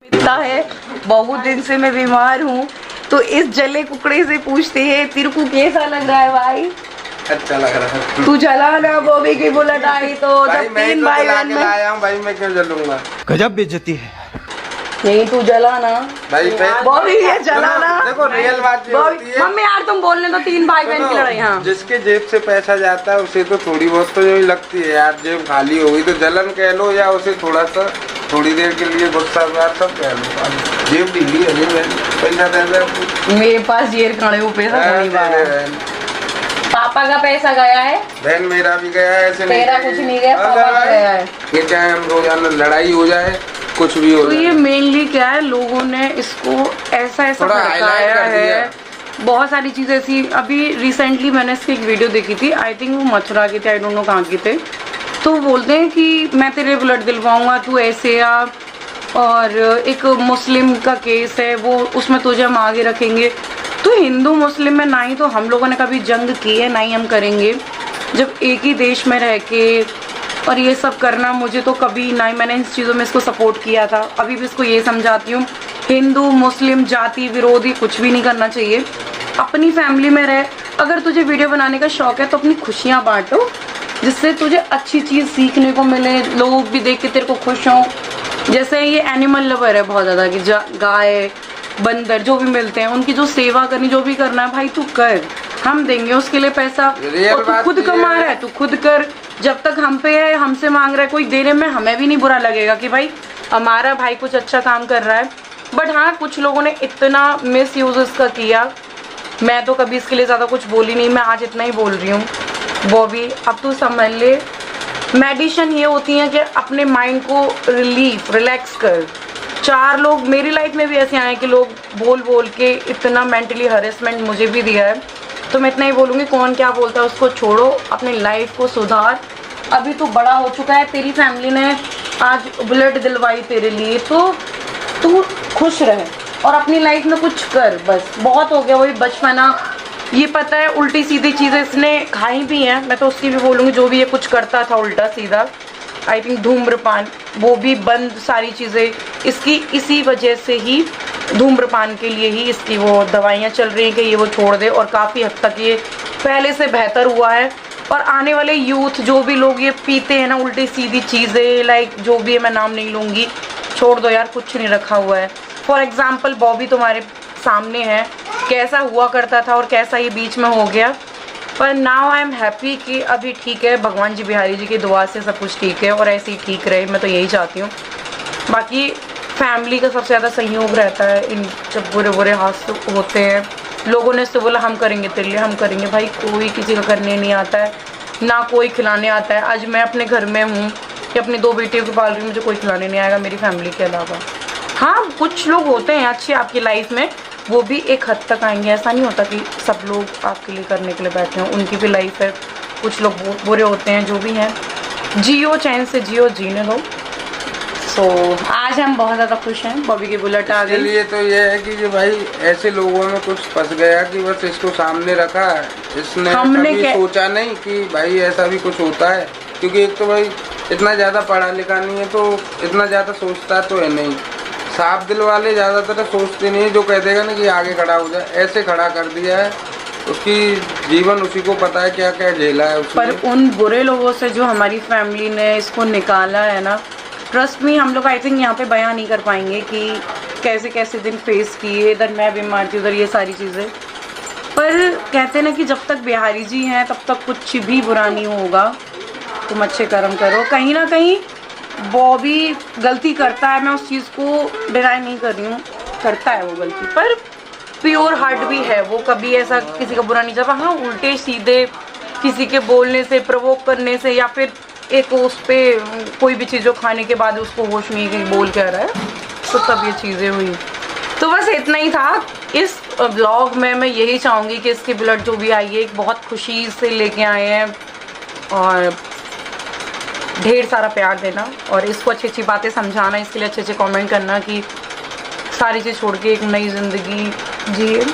मिलता है। बहुत दिन से मैं बीमार हूँ, तो इस जले कुकड़े से पूछते हैं तेरे को कैसा लग रहा है भाई? अच्छा लग रहा है। तू जला ना, बॉबी की बुलेट आई तो जब तीन भाई बहन में आया हूँ भाई, मैं क्यों जलूंगा? गजब बेइज्जती है। नहीं तू जला ना भाई बॉबी, ये जला ना। देखो रियल बात ये होती है। मम्मी यार तुम बोलने तो तीन भाई बहन की लड़ाई। हाँ जिसके जेब से पैसा जाता है उसे तो थोड़ी बहुत तो यही लगती है यार, जेब खाली हो गई तो जलन कह लो, या उसे थोड़ा सा थोड़ी देर के लिए गुस्सा व्यार सब कह लो। जेब ढीली है, पैसा दे दे। मेरे पास ये खाने को पैसा नहीं है। पापा का पैसा गया है, बहन मेरा भी गया है, ऐसे तेरा कुछ नहीं गया, पापा का गया है। ये चाहे हम रोजाना लड़ाई हो जाए, कुछ भी हो तो जाए। ये मेनली क्या है, लोगों ने इसको ऐसा भड़काया है। बहुत सारी चीजें ऐसी, अभी रिसेंटली मैंने इसकी एक वीडियो देखी थी, आई थिंक वो मथुरा की थी, आई डोंट नो कहाँ की थे। तो बोलते हैं कि मैं तेरे ब्लड दिलवाऊंगा, तू ऐसे आ, और एक मुस्लिम का केस है वो, उसमें तुझे हम आगे रखेंगे। तो हिंदू मुस्लिम में ना ही तो हम लोगों ने कभी जंग की है, ना ही हम करेंगे। जब एक ही देश में रह के और ये सब करना, मुझे तो कभी ना ही मैंने इस चीज़ों में इसको सपोर्ट किया था। अभी भी इसको ये समझाती हूँ, हिंदू मुस्लिम जाति विरोधी कुछ भी नहीं करना चाहिए। अपनी फैमिली में रह, अगर तुझे वीडियो बनाने का शौक है तो अपनी खुशियाँ बांटो, जिससे तुझे अच्छी चीज़ सीखने को मिले, लोग भी देख के तेरे को खुश हों। जैसे ये एनिमल लवर है बहुत ज़्यादा, कि गाय बंदर जो भी मिलते हैं उनकी जो सेवा करनी, जो भी करना है भाई तू कर, हम देंगे उसके लिए पैसा। और तू खुद कमा रहा है, तू खुद कर। जब तक हम पे है, हमसे मांग रहा है कोई देने में, हमें भी नहीं बुरा लगेगा कि भाई हमारा भाई कुछ अच्छा काम कर रहा है। बट हाँ, कुछ लोगों ने इतना मिस यूज इसका किया, मैं तो कभी इसके लिए ज़्यादा कुछ बोली नहीं, मैं आज इतना ही बोल रही हूँ। बॉबी अब तू समझ ले, मेडिसिन ये होती है कि अपने माइंड को रिलैक्स कर। 4 लोग मेरी लाइफ में भी ऐसे आए कि लोग बोल बोल के इतना मेंटली हरेसमेंट मुझे भी दिया है। तो मैं इतना ही बोलूँगी, कौन क्या बोलता है उसको छोड़ो, अपनी लाइफ को सुधार। अभी तू बड़ा हो चुका है, तेरी फैमिली ने आज बुलेट दिलवाई तेरे लिए, तो तू खुश रहे और अपनी लाइफ में कुछ कर। बस बहुत हो गया वही बचपना। ये पता है उल्टी सीधी चीज़ें इसने खाई भी हैं, मैं तो उसकी भी बोलूँगी, जो भी ये कुछ करता था उल्टा सीधा। आई थिंक धूम्रपान वो भी बंद, सारी चीज़ें इसकी इसी वजह से ही, धूम्रपान के लिए ही इसकी वो दवाइयाँ चल रही हैं कि ये वो छोड़ दे। और काफ़ी हद तक ये पहले से बेहतर हुआ है। और आने वाले यूथ जो भी लोग ये पीते हैं ना उल्टी सीधी चीज़ें, लाइक जो भी है, मैं नाम नहीं लूँगी, छोड़ दो यार, कुछ नहीं रखा हुआ है। फॉर एग्ज़ाम्पल बॉबी तुम्हारे सामने है, कैसा हुआ करता था और कैसा ये बीच में हो गया। पर नाउ आई एम हैप्पी कि अभी ठीक है, भगवान जी बिहारी जी की दुआ से सब कुछ ठीक है और ऐसे ही ठीक रहे, मैं तो यही चाहती हूँ। बाकी फैमिली का सबसे ज़्यादा सहयोग रहता है इन जब बुरे बुरे हादसे होते हैं। लोगों ने इससे बोला हम करेंगे तेरे लिए, हम करेंगे, भाई कोई किसी का करने नहीं आता है, ना कोई खिलाने आता है। आज मैं अपने घर में हूँ कि अपनी 2 बेटियों को पाल रही हूँ, मुझे कोई खिलाने नहीं आएगा मेरी फैमिली के अलावा। हाँ, कुछ लोग होते हैं अच्छे आपकी लाइफ में, वो भी एक हद तक आएंगे, ऐसा नहीं होता कि सब लोग आपके लिए करने के लिए बैठे हैं, उनकी भी लाइफ है। कुछ लोग बुरे होते हैं, जो भी हैं, जियो चैन से जियो, जीने दो। सो आज हम बहुत ज़्यादा खुश हैं, बॉबी की बुलेट आ गई। इसके लिए तो ये है कि भाई ऐसे लोगों में कुछ फंस गया कि बस इसको सामने रखा, इसने कभी सोचा नहीं कि भाई ऐसा भी कुछ होता है। क्योंकि एक तो भाई इतना ज़्यादा पढ़ा लिखा नहीं है, तो इतना ज़्यादा सोचता तो है नहीं। साफ दिल वाले ज़्यादातर सोचते नहीं है, जो कह देगा ना कि आगे खड़ा हो जाए, ऐसे खड़ा कर दिया है। उसकी जीवन उसी को पता है क्या क्या झेला है उसने। पर उन बुरे लोगों से जो हमारी फैमिली ने इसको निकाला है ना, ट्रस्ट में हम लोग आई थिंक यहाँ पे बयां नहीं कर पाएंगे कि कैसे कैसे दिन फेस किए। इधर मैं बीमार थी, उधर ये सारी चीज़ें। पर कहते ना कि जब तक बिहारी जी हैं तब तक कुछ भी बुरा नहीं होगा। तुम अच्छे कर्म करो। कहीं ना कहीं बॉबी गलती करता है, मैं उस चीज़ को डिनाई नहीं कर रही हूँ, करता है वो गलती, पर प्योर हार्ट भी है वो, कभी ऐसा किसी का बुरा नहीं चाहता। हाँ, उल्टे सीधे किसी के बोलने से, प्रवोक करने से, या फिर एक उस पर कोई भी चीज़ जो खाने के बाद उसको होश नहीं कहीं बोल के आ रहा है, तो तब ये चीज़ें हुई। तो बस इतना ही था इस ब्लॉग में। मैं यही चाहूँगी कि इसकी बुलेट जो भी आई है, एक बहुत खुशी से लेके आए हैं, और ढेर सारा प्यार देना और इसको अच्छी अच्छी बातें समझाना, इसके लिए अच्छे अच्छे कमेंट करना कि सारी चीज़ छोड़ के एक नई ज़िंदगी जिए।